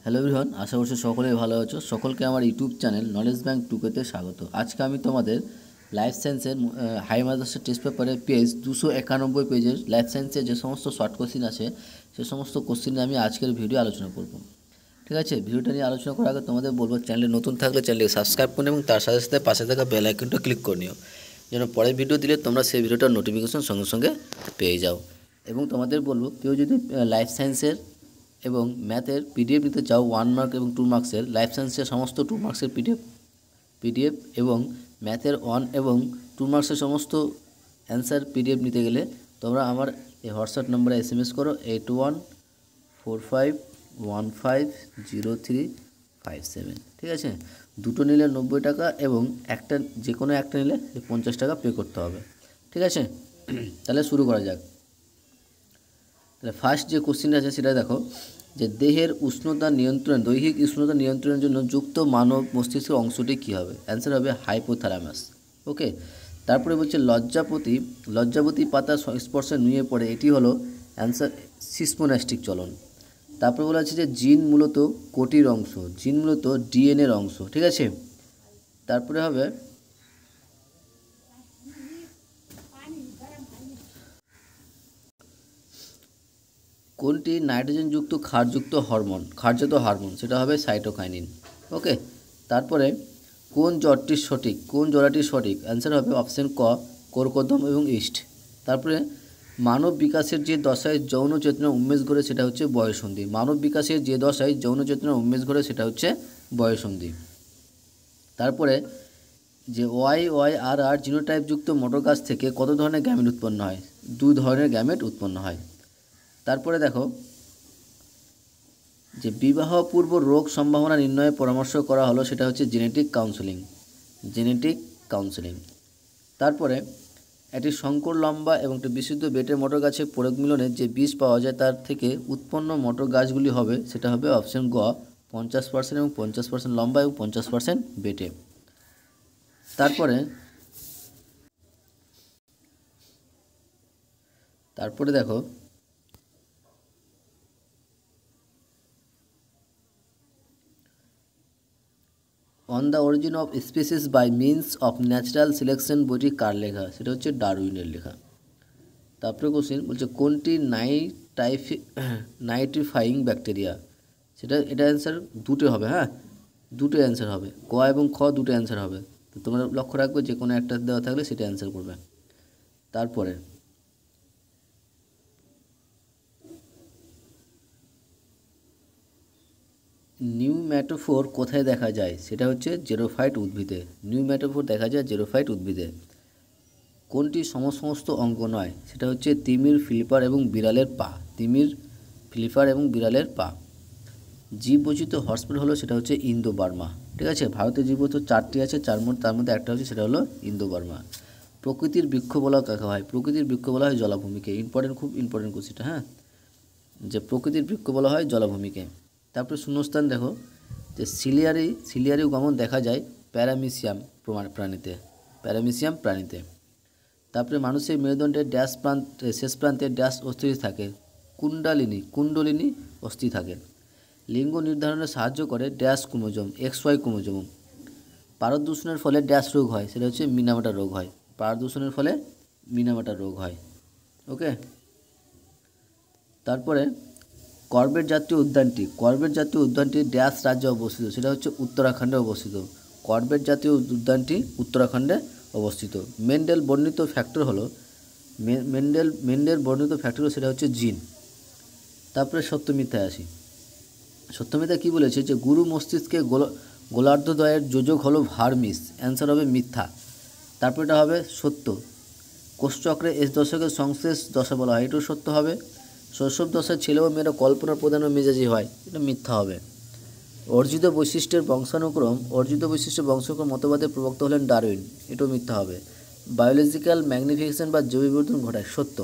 Hello everyone, আশা করছি সকলেই ভালো আছো। সকলকে আমার ইউটিউব চ্যানেল নলেজ ব্যাংক টুকেতে স্বাগত। আজকে আমি তোমাদের লাইফ সায়েন্সের হাই মাদ্রাসা টেস্ট পেপারের পেজ 291 পেজের লাইফ সায়েন্সের যে সমস্ত শর্ট কোশ্চিন আছে সে সমস্ত কোশ্চিন নিয়ে আমি আজকের ভিডিও আলোচনা করব। ঠিক আছে, ভিডিওটা নিয়ে আলোচনা করার আগে তোমাদের বলবো, চ্যানেলে নতুন থাকলে চ্যানেলকে সাবস্ক্রাইব করুন এবং তার সাথে সাথে পাশে থাকা বেল আইকনটা ক্লিক করে নিও, যেন পরের ভিডিও দিলে তোমরা সেই ভিডিওটার নোটিফিকেশন সঙ্গে সঙ্গে পেয়ে যাও। এবং তোমাদের বলবো, কেউ যদি লাইফ সায়েন্সের এবং ম্যাথের পিডিএফ নিতে চাও 1 মার্ক এবং 2 মার্কসের, লাইফ সায়েন্সের সমস্ত 2 মার্কসের পিডিএফ এবং ম্যাথের 1 এবং 2 মার্কসের সমস্ত অ্যান্সার পিডিএফ নিতে গেলে তোমরা আমার এই হোয়াটসঅ্যাপ নম্বরে SMS করো 8145150357। ঠিক আছে, দুটো নিলে 90 টাকা এবং একটা যে কোনো একটা নিলে 50 টাকা পে করতে হবে। ঠিক আছে, তাহলে শুরু করা যাক। তাহলে ফার্স্ট যে কোশ্চেনটা আছে সেটা দেখো, যে দেহের উষ্ণতা নিয়ন্ত্রণ, দৈহিক উষ্ণতা নিয়ন্ত্রণের জন্য যুক্ত মানব মস্তিষ্কের অংশটি কী হবে? অ্যান্সার হবে হাইপোথ্যালামাস। ওকে, তারপরে বলছে লজ্জাবতী পাতা স্পর্শে নুয়ে পড়ে, এটি হলো অ্যান্সার সিসমোনাস্টিক চলন। তারপরে বলা আছে যে জিন মূলত কোটির অংশ, জিন মূলত ডিএনএর অংশ। ঠিক আছে, তারপরে হবে কোনটি নাইট্রোজেনযুক্ত ক্ষারজাত হরমোন, সেটা হবে সাইটোকাইনিন। ওকে, তারপরে কোন জলাটি সঠিক? অ্যান্সার হবে অপশন ক, কোরকোদম এবং ইস্ট। তারপরে মানব বিকাশের যে দশায় যৌন চেতনা উন্মেষ ঘটে সেটা হচ্ছে বয়ঃসন্ধি। মানব বিকাশের যে দশায় যৌন চেতনা উন্মেষ ঘটে সেটা হচ্ছে বয়ঃসন্ধি। তারপরে যে YYRR জিনোটাইপযুক্ত মটর গাছ থেকে কত ধরনের গ্যামেট উৎপন্ন হয়? 2 ধরনের গ্যামেট উৎপন্ন হয়। তারপরে দেখো, যে বিবাহ পূর্ব রোগ সম্ভাবনা নির্ণয়ের পরামর্শ করা হলো, সেটা হচ্ছে জেনেটিক কাউন্সেলিং। তারপরে একটি শঙ্কর লম্বা এবং একটি বিশুদ্ধ বেটে মটর গাছের পরাগ মিলনে যে বীজ পাওয়া যায় তার থেকে উৎপন্ন মটর গাছগুলি হবে, সেটা হবে অপশন গ, 50% এবং 50% লম্বা এবং 50% বেটে। তারপরে দেখো, on the origin of species by means of natural selection বইটি কার লেখা? সেটা হচ্ছে ডারউইনের লেখা। তারপরে কোশ্চেন বলছে কোনটি নাইট্রিফাইং ব্যাকটেরিয়া? এটা অ্যান্সার দুটো হবে। হ্যাঁ, দুটো অ্যান্সার হবে, ক এবং খ দুটো অ্যান্সার হবে। তো তোমরা লক্ষ্য রাখবে, যে কোনো একটা দেওয়া থাকলে সেটা অ্যান্সার করবে। তারপরে নিউম্যাটোফোর কোথায় দেখা যায়? সেটা হচ্ছে জেরোফাইট উদ্ভিদে। নিউম্যাটোফোর দেখা যায় জেরোফাইট উদ্ভিদে। কোনটি সমস্ত অঙ্গ নয়? সেটা হচ্ছে তিমির, ফ্লিপার এবং বিড়ালের পা। জীববৈচিত্র্য হটস্পট হলো, সেটা হচ্ছে ইন্দো বার্মা। ঠিক আছে, ভারতের জীববৈচিত্র্য 4টি আছে, তার মধ্যে একটা হচ্ছে, সেটা হলো ইন্দো বার্মা। প্রকৃতির বৃক্ষ বলা কাকে হয়? প্রকৃতির বৃক্ষ বলা হয় জলাভূমিকে। খুব ইম্পর্টেন্ট কোশ্চেনটা। হ্যাঁ, যে প্রকৃতির বৃক্ষ বলা হয় জলাভূমিকে। তারপরে শূন্যস্থান দেখো, যে সিলিয়ারি গমন দেখা যায় প্যারামিসিয়াম প্রাণীতে। তারপরে মানুষের মেরুদণ্ডের শেষ প্রান্তে ড্যাশ অস্থি থাকে? কুণ্ডলিনী অস্থি থাকে। লিঙ্গ নির্ধারণে সাহায্য করে ড্যাশ ক্রোমোজোম, XY ক্রোমোজোম। পারদ দূষণের ফলে ড্যাশ রোগ হয়? সেটা হচ্ছে মিনামাটা রোগ হয়। পারদ দূষণের ফলে মিনামাটা রোগ হয়। ওকে, তারপরে কর্বেট জাতীয় উদ্যানটি ড্যাশ রাজ্যে অবস্থিত? সেটা হচ্ছে উত্তরাখণ্ডে অবস্থিত। কর্বেট জাতীয় উদ্যানটি উত্তরাখণ্ডে অবস্থিত। মেন্ডেল বর্ণিত ফ্যাক্টর হলো, সেটা হচ্ছে জিন। তারপরে সত্য মিথ্যায় আসি। সত্য মিথ্যা কী বলেছে? যে গুরু মস্তিষ্কে গোলার্ধদ্বয়ের যোজক হলো ভার্মিস। অ্যান্সার হবে মিথ্যা। তারপরে এটা হবে সত্য। কোষচক্রে এস দশকের সংশ্লেষ দশা বলা হয়, এটাও সত্য হবে। শৈশব দশায় ছেলে ও মেয়েরা কল্পনা প্রধান ও মেজাজি হয়, এটা মিথ্যা হবে। অর্জিত বৈশিষ্ট্যের বংশানুক্রম মতবাদের প্রবক্তা হলেন ডারউইন, এটাও মিথ্যা হবে। বায়োলজিক্যাল ম্যাগনিফিকেশন বা জৈব বিবর্তন ঘটায়, সত্য।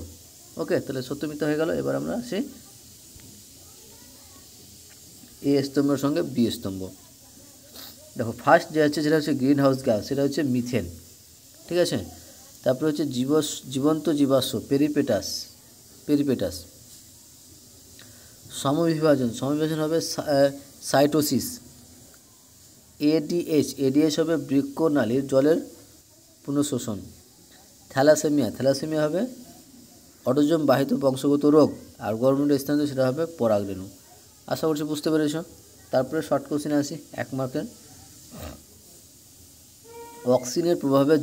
ওকে, তাহলে সত্য মিথ্যা হয়ে গেল। এবার আমরা আসি এ স্তম্ভের সঙ্গে বি স্তম্ভ। দেখো, ফার্স্ট যে আছে যেটা হচ্ছে গ্রিন হাউস গ্যাস, সেটা হচ্ছে মিথেন। ঠিক আছে, তারপরে হচ্ছে জীবন্ত জীবাশ্ম পেরিপেটাস। সমবিভাজন হবে সাইটোসিস। এডিএইচ হবে বৃক্কনালীর জলের পুনঃশোষণ। থ্যালাসেমিয়া হবে অটোজোম বাহিত বংশগত রোগ, আর গর্ভমুণ্ডে স্থানিত সেটা হবে পরাগরেণু। আশা করছি বুঝতে পেরেছ। তারপরে শর্ট কোশ্চেন আসি 1 মার্কের। অক্সিনের প্রভাবে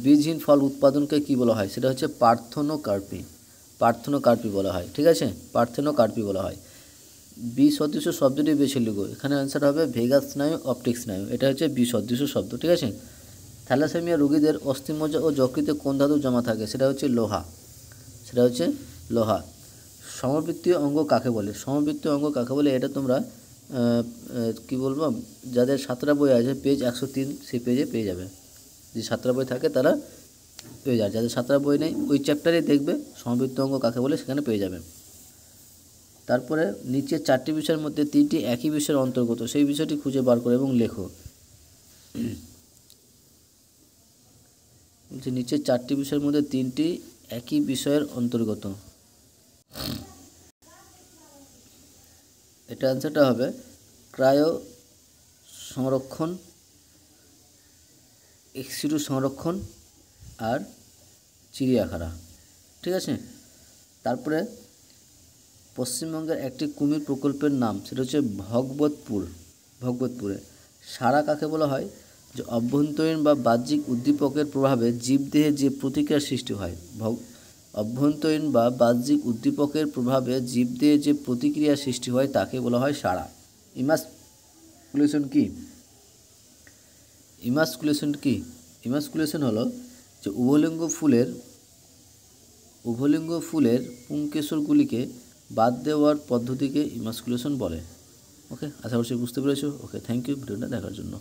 বীজহীন ফল উৎপাদনকে কি বলা হয়? সেটা হচ্ছে পার্থেনোকার্পি বলা হয়। ঠিক আছে, পার্থেনোকার্পি বলা হয়। বি সদৃশ শব্দটি বেছে লিখো। এখানে অ্যান্সার হবে ভেগাস স্নায়ু, অপটিক স্নায়ু। এটা হচ্ছে বি সদৃশ শব্দ। ঠিক আছে। থ্যালাসেমিয়া রোগীদের অস্থিমজ্জা ও যকৃতে কোন ধাতু জমা থাকে? সেটা হচ্ছে লোহা। সমবৃত্তীয় অঙ্গ কাকে বলে? এটা তোমরা কি বলবো, যাদের 7টা বই আছে পেজ 103 সেই পেজে পেয়ে যাবে। যে 7টা বই থাকে তারা পেয়ে যায়, যাদের 7টা বই নেই ওই চ্যাপ্টারে দেখবে সমবৃত্তীয় অঙ্গ কাকে বলে, সেখানে পেয়ে যাবে। তারপরে নিচে 4টি বিষয়ের মধ্যে 3টি একই বিষয়ের অন্তর্গত, সেই বিষয়টি খুঁজে বার করো এবং লেখো। নিচে 4টি বিষয়ের মধ্যে 3টি একই বিষয়ের অন্তর্গত। এটা অ্যান্সারটা হবে ক্রায়ো সংরক্ষণ, এক্সিডু সংরক্ষণ আর চিড়িয়াখানা। ঠিক আছে। তারপরে পশ্চিমবঙ্গের একটি কুমির প্রকল্পের নাম, সেটা হচ্ছে ভগবতপুরে। সাড়া কাকে বলা হয়? যে অভ্যন্তরীণ বা বাহ্যিক উদ্দীপকের প্রভাবে জীবদেহে যে প্রতিক্রিয়ার সৃষ্টি হয়। অভ্যন্তরীণ বা বাহ্যিক উদ্দীপকের প্রভাবে জীবদেহে যে প্রতিক্রিয়া সৃষ্টি হয় তাকে বলা হয় সাড়া। ইমাস্কুলেশন হলো যে উভলিঙ্গ ফুলের পুংকেশরগুলিকে বাদ দেওয়ার পদ্ধতিকে ইমাস্কুলেশন বলে। ওকে, আশা করছি বুঝতে পেরেছো। ওকে, থ্যাংক ইউ ভিডিওটা দেখার জন্য।